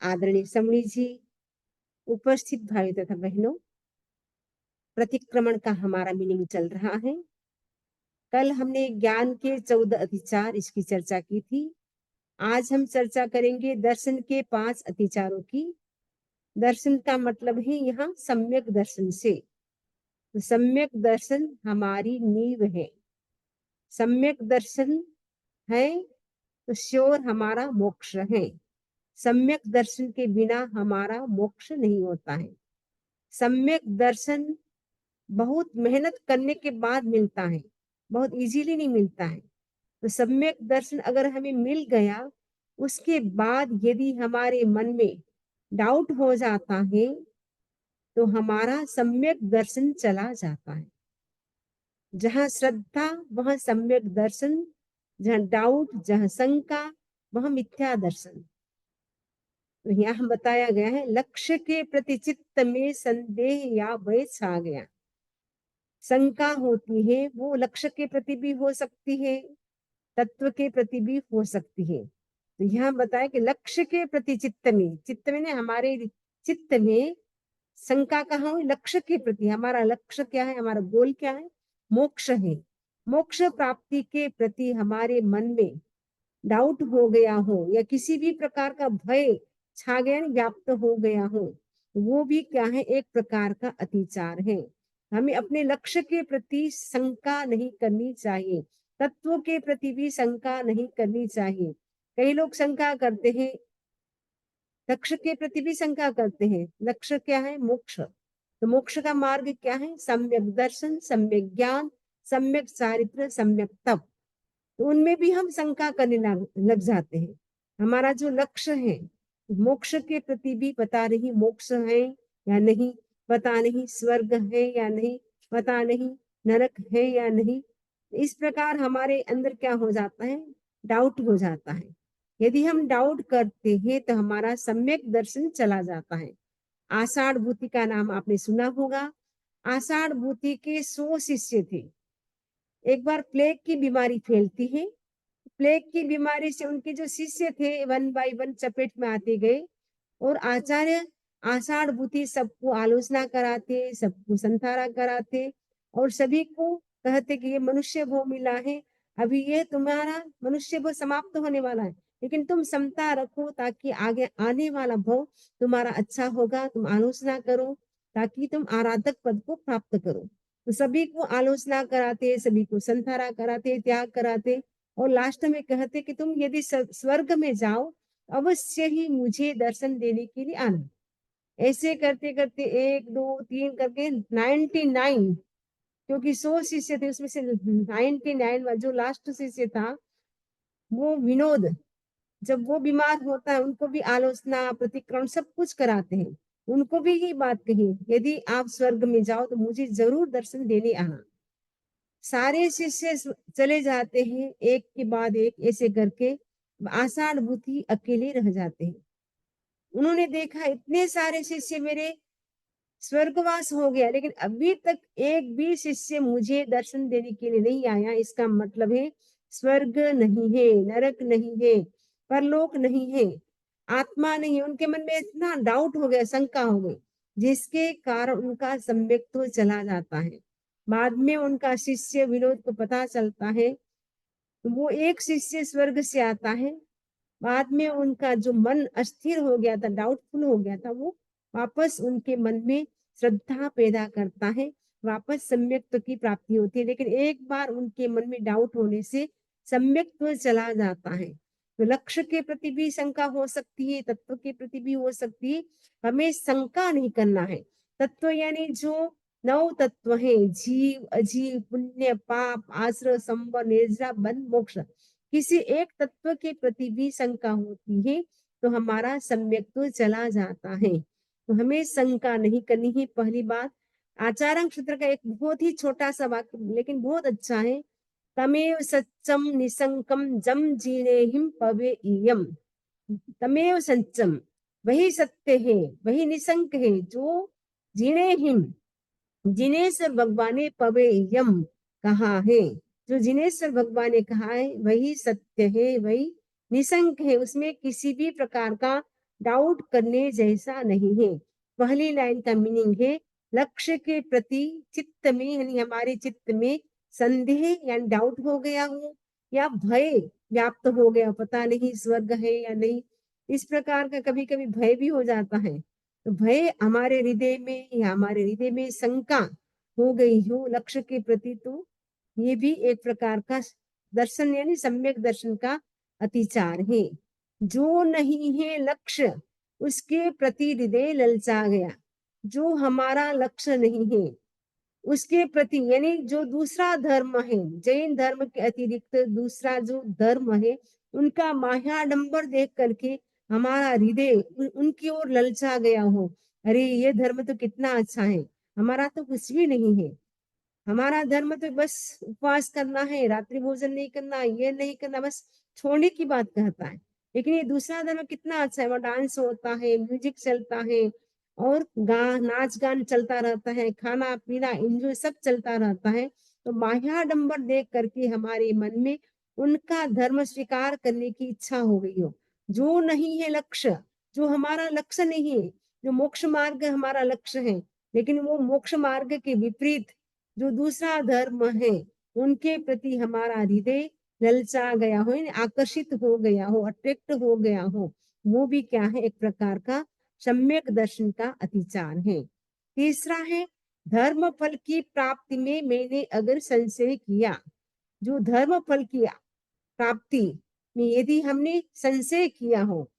आदरणीय समणी जी, उपस्थित भाई तथा बहनों, प्रतिक्रमण का हमारा मीनिंग चल रहा है। कल हमने ज्ञान के 14 अतिचार इसकी चर्चा की थी। आज हम चर्चा करेंगे दर्शन के 5 अतिचारों की। दर्शन का मतलब है यहाँ सम्यक दर्शन से। तो सम्यक दर्शन हमारी नींव है। सम्यक दर्शन है तो श्योर हमारा मोक्ष है। सम्यक दर्शन के बिना हमारा मोक्ष नहीं होता है। सम्यक दर्शन बहुत मेहनत करने के बाद मिलता है, बहुत इजीली नहीं मिलता है। तो सम्यक दर्शन अगर हमें मिल गया, उसके बाद यदि हमारे मन में डाउट हो जाता है तो हमारा सम्यक दर्शन चला जाता है। जहां श्रद्धा वहां सम्यक दर्शन, जहां डाउट, जहां शंका वहां मिथ्या दर्शन। तो यहाँ बताया गया है, लक्ष्य के प्रति चित्त में संदेह या भय छा गया। शंका होती है वो लक्ष्य के प्रति भी हो सकती है, तत्व के प्रति भी हो सकती है। तो यहाँ बताया कि लक्ष्य के प्रति चित्त में ने हमारे चित्त में शंका कहाँ हुई? लक्ष्य के प्रति। हमारा लक्ष्य क्या है? हमारा गोल क्या है? मोक्ष है। मोक्ष प्राप्ति के प्रति हमारे मन में डाउट हो गया हो या किसी भी प्रकार का भय छा गया, व्याप्त हो गया हो, वो भी क्या है? एक प्रकार का अतिचार है। हमें अपने लक्ष्य के प्रति शंका नहीं करनी चाहिए, तत्वों के प्रति भी शंका नहीं करनी चाहिए। कई लोग शंका करते हैं, लक्ष्य के प्रति भी शंका करते हैं। लक्ष्य क्या है? मोक्ष। तो मोक्ष का मार्ग क्या है? सम्यक दर्शन, सम्यक ज्ञान, सम्यक चारित्र, सम्यक तप। तो उनमें भी हम शंका करने लग जाते हैं। हमारा जो लक्ष्य है मोक्ष के प्रति भी, पता नहीं मोक्ष है या नहीं, पता नहीं स्वर्ग है या नहीं, पता नहीं नरक है या नहीं। इस प्रकार हमारे अंदर क्या हो जाता है? डाउट हो जाता है। यदि हम डाउट करते हैं तो हमारा सम्यक दर्शन चला जाता है। आषाढ़ भूति का नाम आपने सुना होगा। आषाढ़ भूति के 100 शिष्य थे। एक बार प्लेग की बीमारी फैलती है। प्लेग की बीमारी से उनके जो शिष्य थे वन बाय वन चपेट में आते गए और आचार्य आषाढ़ भूति सबको आलोचना कराते, सबको संथारा कराते और सभी को कहते कि ये मनुष्य भव मिला है, अभी ये तुम्हारा मनुष्य भव समाप्त होने वाला है, लेकिन तुम समता रखो ताकि आगे आने वाला भव तुम्हारा अच्छा होगा। तुम आलोचना करो ताकि तुम आराधक पद को प्राप्त करो। तो सभी को आलोचना कराते, सभी को संथारा कराते, त्याग कराते और लास्ट में कहते कि तुम यदि स्वर्ग में जाओ अवश्य ही मुझे दर्शन देने के लिए आना। ऐसे करते करते 1 2 3 करके 99, क्योंकि 100 शिष्य थे उसमें से 99 जो लास्ट शिष्य था वो विनोद, जब वो बीमार होता है उनको भी आलोचना, प्रतिक्रमण सब कुछ कराते हैं। उनको भी यही बात कही, यदि आप स्वर्ग में जाओ तो मुझे जरूर दर्शन देने आना। सारे शिष्य चले जाते हैं एक के बाद एक, ऐसे करके आषाढ़ भूति अकेले रह जाते हैं। उन्होंने देखा इतने सारे शिष्य मेरे स्वर्गवास हो गया, लेकिन अभी तक एक भी शिष्य मुझे दर्शन देने के लिए नहीं आया। इसका मतलब है स्वर्ग नहीं है, नरक नहीं है, परलोक नहीं है, आत्मा नहीं है। उनके मन में इतना डाउट हो गया, शंका हो गई, जिसके कारण उनका सम्यक्त्व चला जाता है। बाद में उनका शिष्य विनोद को पता चलता है, तो वो एक शिष्य स्वर्ग से आता है। बाद में उनका जो मन अस्थिर हो गया था, डाउटफुल हो गया था, वो वापस उनके मन में श्रद्धा पैदा करता है, वापस सम्यक्त्व की प्राप्ति होती है। लेकिन एक बार उनके मन में डाउट होने से सम्यक्त्व चला जाता है। तो लक्ष्य के प्रति भी शंका हो सकती है, तत्व के प्रति भी हो सकती है। हमें शंका नहीं करना है। तत्व यानी जो 9 तत्व है, जीव, अजीव, पुण्य, पाप, आश्रय, संवर, निर्जरा, बंध, मोक्ष। किसी एक तत्व के प्रति भी शंका होती है तो हमारा सम्यक्त्व चला जाता है। तो हमें शंका नहीं करनी है। पहली बात, आचार्य सूत्र का एक बहुत ही छोटा सा वाक्य लेकिन बहुत अच्छा है। तमेव सच्चम निसंकम जम जीणेहिम पवे इयम। तमेव सच्चम, वही सत्य है, वही निसंक है, जो जीणेहिम, जिनेश्वर भगवान ने पवे यम कहा है। जो जिनेश्वर भगवान ने कहा है वही सत्य है, वही निसंक है। उसमें किसी भी प्रकार का डाउट करने जैसा नहीं है। पहली लाइन का मीनिंग है लक्ष्य के प्रति चित्त में यानी हमारे चित्त में संदेह यानी डाउट हो गया हो या भय व्याप्त हो गया, पता नहीं स्वर्ग है या नहीं, इस प्रकार का कभी कभी भय भी हो जाता है। तो भय हमारे हृदय में या हमारे हृदय में शंका हो गई हो लक्ष्य के प्रति, तो ये भी एक प्रकार का दर्शन यानी सम्यक दर्शन का अतिचार है। जो नहीं है लक्ष्य उसके प्रति हृदय ललचा गया। जो हमारा लक्ष्य नहीं है उसके प्रति यानी जो दूसरा धर्म है, जैन धर्म के अतिरिक्त दूसरा जो धर्म है, उनका माह्याडंबर देख करके हमारा हृदय उनकी ओर ललचा गया हो, अरे ये धर्म तो कितना अच्छा है, हमारा तो कुछ भी नहीं है, हमारा धर्म तो बस उपवास करना है, रात्रि भोजन नहीं करना, ये नहीं करना, बस छोड़ने की बात कहता है। लेकिन ये दूसरा धर्म कितना अच्छा है, वहाँ डांस होता है, म्यूजिक चलता है और नाच गान चलता रहता है, खाना पीना एंजॉय सब चलता रहता है। तो माह्याडंबर देख करके हमारे मन में उनका धर्म स्वीकार करने की इच्छा हो गई हो। जो नहीं है लक्ष्य, जो हमारा लक्ष्य नहीं है, जो मोक्ष मार्ग हमारा लक्ष्य है, लेकिन वो मोक्ष मार्ग के विपरीत जो दूसरा धर्म है उनके प्रति हमारा हृदय ललचा गया हो, आकर्षित हो गया हो, अट्रैक्ट हो गया हो, वो भी क्या है, एक प्रकार का सम्यक दर्शन का अतिचार है। तीसरा है धर्म फल की प्राप्ति में मैंने अगर संशय किया। जो धर्म फल की प्राप्ति में यदि हमने संशय किया हो,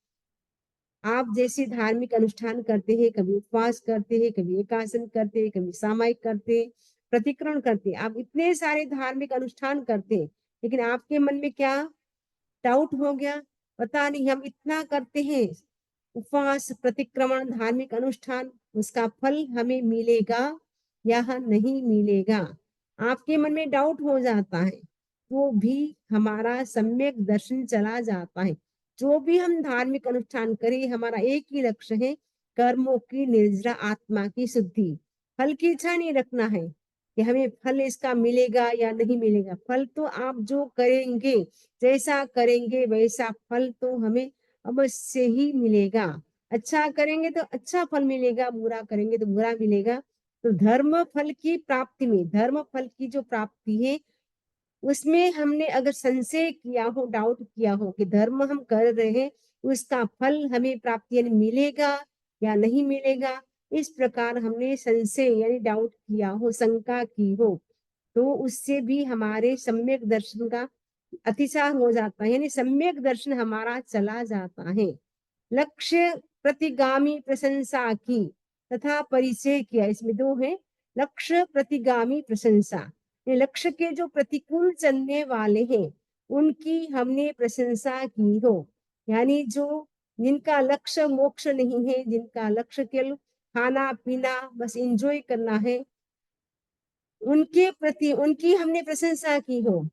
आप जैसे धार्मिक अनुष्ठान करते हैं, कभी उपवास करते हैं, कभी एकासन करते हैं, कभी सामायिक करते हैं, प्रतिक्रमण करते हैं, आप इतने सारे धार्मिक अनुष्ठान करते हैं, लेकिन आपके मन में क्या डाउट हो गया, पता नहीं हम इतना करते हैं उपवास प्रतिक्रमण धार्मिक अनुष्ठान, उसका फल हमें मिलेगा या नहीं मिलेगा, आपके मन में डाउट हो जाता है, तो भी हमारा सम्यक दर्शन चला जाता है। जो भी हम धार्मिक अनुष्ठान करें, हमारा एक ही लक्ष्य है, कर्मों की निर्जरा आत्मा की शुद्धि। फल की इच्छा नहीं रखना है कि हमें फल इसका मिलेगा या नहीं मिलेगा, फल तो आप जो करेंगे, जैसा करेंगे वैसा फल तो हमें अवश्य ही मिलेगा। अच्छा करेंगे तो अच्छा फल मिलेगा, बुरा करेंगे तो बुरा मिलेगा। तो धर्म फल की प्राप्ति में, धर्म फल की जो प्राप्ति है उसमें हमने अगर संशय किया हो, डाउट किया हो कि धर्म हम कर रहे हैं उसका फल हमें प्राप्ति यानी मिलेगा या नहीं मिलेगा, इस प्रकार हमने संशय यानी डाउट किया हो, शंका की हो, तो उससे भी हमारे सम्यक दर्शन का अतिचार हो जाता है, यानी सम्यक दर्शन हमारा चला जाता है। लक्ष्य प्रतिगामी प्रशंसा की तथा परिचय किया, इसमें दो है, लक्ष्य प्रतिगामी प्रशंसा, ये लक्ष्य के जो प्रतिकूल चलने वाले हैं उनकी हमने प्रशंसा की हो, यानी जो जिनका लक्ष्य मोक्ष नहीं है, जिनका लक्ष्य केवल खाना पीना बस एंजॉय करना है, उनके प्रति उनकी हमने प्रशंसा की हो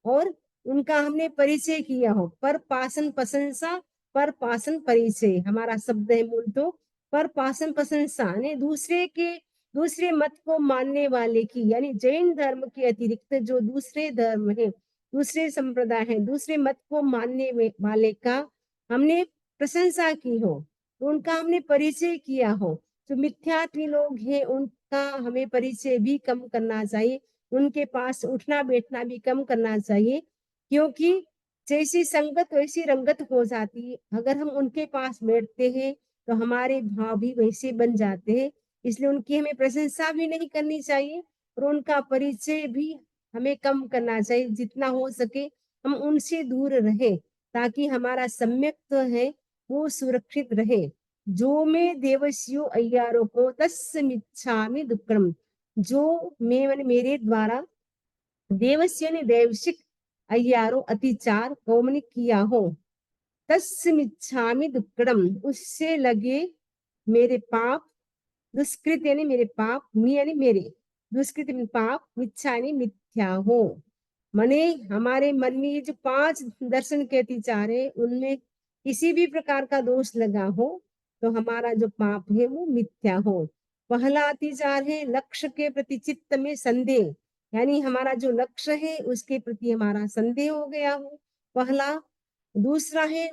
और उनका हमने परिचय किया हो। पर पासन प्रशंसा, पर पासन परिचय हमारा शब्द है मूल, तो पर पासन प्रशंसा ने दूसरे के दूसरे मत को मानने वाले की, यानी जैन धर्म के अतिरिक्त जो दूसरे धर्म है, दूसरे संप्रदाय है, दूसरे मत को मानने वाले का हमने प्रशंसा की हो, तो उनका हमने परिचय किया हो। जो मिथ्यात्वी लोग हैं उनका हमें परिचय भी कम करना चाहिए, उनके पास उठना बैठना भी कम करना चाहिए, क्योंकि जैसी संगत वैसी रंगत हो जाती है। अगर हम उनके पास बैठते हैं तो हमारे भाव भी वैसे बन जाते हैं, इसलिए उनकी हमें प्रशंसा भी नहीं करनी चाहिए और उनका परिचय भी हमें कम करना चाहिए, जितना हो सके हम उनसे दूर रहे ताकि हमारा सम्यक है वो सुरक्षित रहे। जो मैं देवस्यो अय्यारों को तस्मिच्छामि दुक्कड़म, जो मैं मेरे द्वारा देवस्य ने देवशिक अय्यारो अतिचार कौमन किया हो, तस्मिच्छामि दुक्कड़म, उससे लगे मेरे पाप, दुष्कृत यानी मेरे पाप, मी यानी मेरे, दुष्कृत पाप, मिच्छा यानी मिथ्या हो। माने हमारे मन में ये जो 5 दर्शन के अतिचार है उनमें किसी भी प्रकार का दोष लगा हो तो हमारा जो पाप है वो मिथ्या हो। पहला अतिचार है लक्ष्य के प्रति चित्त में संदेह, यानी हमारा जो लक्ष्य है उसके प्रति हमारा संदेह हो गया हो, पहला। दूसरा है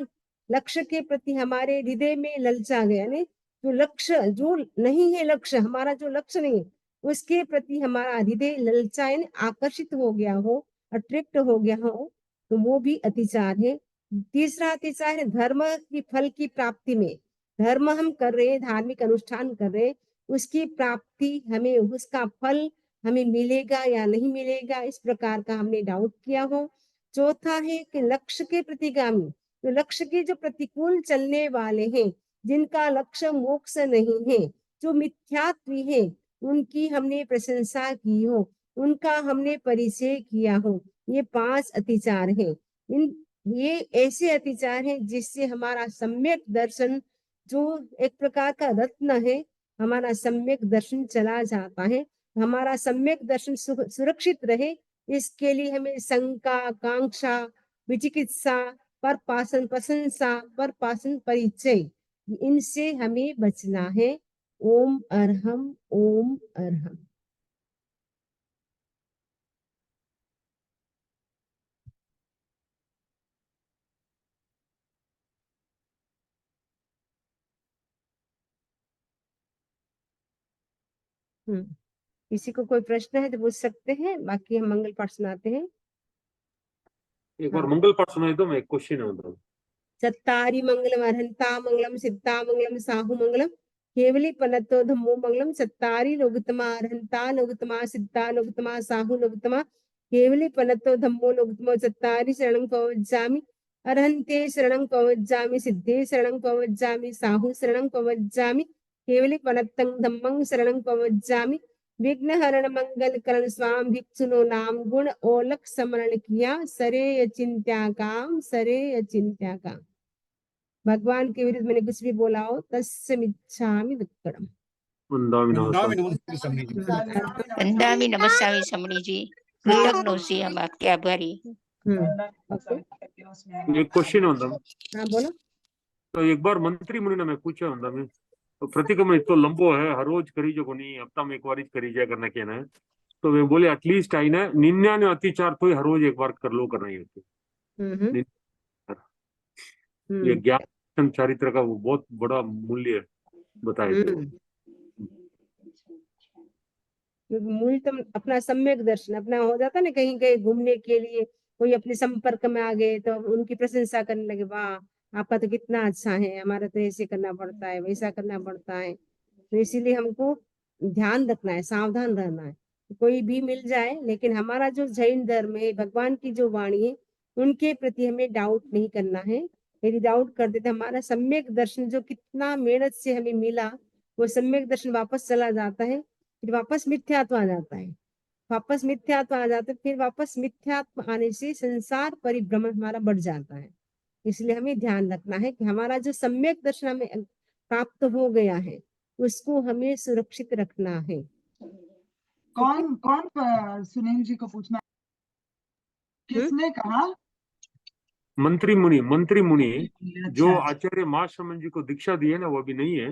लक्ष्य के प्रति हमारे हृदय में ललचा गया, यानी जो लक्ष्य जो नहीं है, लक्ष्य हमारा जो लक्ष्य नहीं है उसके प्रति हमारा हृदय ललचा यानी आकर्षित हो गया हो, अट्रैक्ट हो गया हो, तो वो भी अतिचार है। तीसरा अतिचार है धर्म की फल की प्राप्ति में। धर्म हम कर रहे हैं, धार्मिक अनुष्ठान कर रहे हैं, उसकी प्राप्ति हमें, उसका फल हमें मिलेगा या नहीं मिलेगा, इस प्रकार का हमने डाउट किया हो। चौथा है कि लक्ष्य के प्रतिगामी, तो लक्ष्य के जो प्रतिकूल चलने वाले हैं, जिनका लक्ष्य मोक्ष नहीं है, जो मिथ्यात्वी है, उनकी हमने प्रशंसा की हो, उनका हमने परिचय किया हो। ये 5 अतिचार हैं। ये ऐसे अतिचार हैं जिससे हमारा सम्यक दर्शन, जो एक प्रकार का रत्न है, हमारा सम्यक दर्शन चला जाता है। हमारा सम्यक दर्शन सुरक्षित रहे, इसके लिए हमें शंका, कांक्षा, विचिकित्सा, परपासन प्रशंसा, परपासन परिचय, इनसे हमें बचना है। ओम अरहम, ओम अरहम। किसी को कोई प्रश्न है तो पूछ सकते हैं, बाकी हम मंगल पाठ सुनाते हैं। एक बार मंगल पाठ सुनाई दो, मैं एक क्वेश्चन है उधर। चत्तारि मंगलम अर्हंता मंगलम सिद्धा मंगलम साहु मंगलम केवली पनतो धम्मो मंगलम। चत्तारि लोकतमा अर्हंता लोकतमा सिद्धा लोकतमा साहु लोकतमा केवली पनतो धम्मो लोकतमो। चत्तारि शरणं पवज्जामि अर्हन्ते शरणं पवज्जामि सिद्धे शरणं पवज्जामि साहु शरणं पवज्जामि केवली पनत्तं धम्मं शरणं पवज्जामि। विघ्न हरण मंगल करण स्वाम भिक्षुनो नाम गुण ओलक समरण किया सरे अचिंत्या काम, सरे अचिंत्या काम। भगवान के विरुद्ध मैंने कुछ भी बोला हो तस्य मिच्छामि दुक्कडम। वंदामि नमस्सामि समणी जी, कृतज्ञ हम आपके आभारी। एक क्वेश्चन है उधर। हाँ बोलो। तो एक बार मंत्री मुनि ने मैं पूछा उधर में, तो प्रतिक्रम इतो लंबो है, हर रोज करी जो नहीं, हफ्ता में एक बार करी जाए करना कहना है। तो वे बोले एटलीस्ट आई ना 99 अतिचार तो हर रोज एक बार कर लो, करना ही होती। ये ज्ञान चारित्र का वो बहुत बड़ा मूल्य बताए थे। मूल तो अपना सम्यक दर्शन अपना हो जाता ना, कहीं कहीं घूमने के लिए कोई अपने संपर्क में आ गए तो उनकी प्रशंसा करने लगे, वाह आपका तो कितना अच्छा है, हमारा तो ऐसे करना पड़ता है, वैसा करना पड़ता है। तो इसीलिए हमको ध्यान रखना है, सावधान रहना है। कोई भी मिल जाए, लेकिन हमारा जो जैन धर्म है, भगवान की जो वाणी है, उनके प्रति हमें डाउट नहीं करना है। यदि डाउट कर देते हमारा सम्यक दर्शन जो कितना मेहनत से हमें मिला, वो सम्यक दर्शन वापस चला जाता है, फिर वापस मिथ्यात्व आ जाता है, वापस मिथ्यात्व आ जाता है, फिर वापस मिथ्यात्व आने से संसार परिभ्रमण हमारा बढ़ जाता है। इसलिए हमें ध्यान रखना है कि हमारा जो सम्यक दर्शन हमें प्राप्त हो गया है, उसको हमें सुरक्षित रखना है। कौन कौन सुनील जी को पूछना, किसने कहा? मंत्री मुनि जो आचार्य महाश्रमण जी को दीक्षा दी है ना, वो अभी नहीं है,